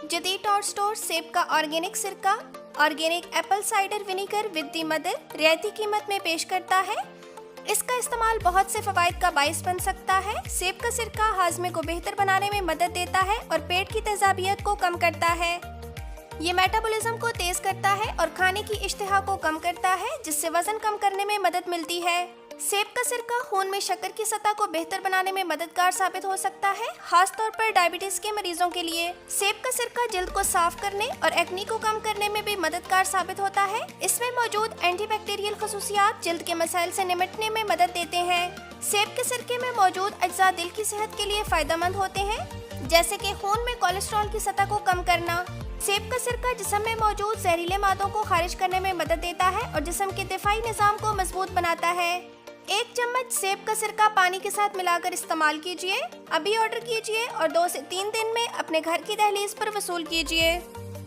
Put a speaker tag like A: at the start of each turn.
A: जदीद और स्टोर सेब का ऑर्गेनिक सिरका organic Apple cider vinegar with the mother रियायती कीमत में पेश करता है। इसका इस्तेमाल बहुत से फवाइद का बाइस बन सकता है। सेब का सिरका हाजमे को बेहतर बनाने में मदद देता है और पेट की तेजाबियत को कम करता है। ये मेटाबॉलिज्म को तेज करता है और खाने की इश्तिहा को कम करता है, जिससे वजन कम करने में मदद मिलती है। सेब का सिरका खून में शक्कर की सतह को बेहतर बनाने में मददगार साबित हो सकता है, खास तौर पर डायबिटीज के मरीजों के लिए। सेब का सिरका जल्द को साफ करने और एक्नी को कम करने में भी मददगार साबित होता है। इसमें मौजूद एंटीबैक्टीरियल खसूसियात जल्द के मसाइल से निपटने में मदद देते हैं। सेब के सिरके में मौजूद अज्जा दिल की सेहत के लिए फायदेमंद होते हैं, जैसे कि खून में कोलेस्ट्रॉल की सतह को कम करना। सेब का सिरका जिस्म में मौजूद जहरीले मादों को खारिज करने में मदद देता है और जिस्म के दिफाई निज़ाम को मजबूत बनाता है। 1 चम्मच सेब का सिरका पानी के साथ मिलाकर इस्तेमाल कीजिए। अभी ऑर्डर कीजिए और 2 से 3 दिन में अपने घर की दहलीज पर वसूल कीजिए।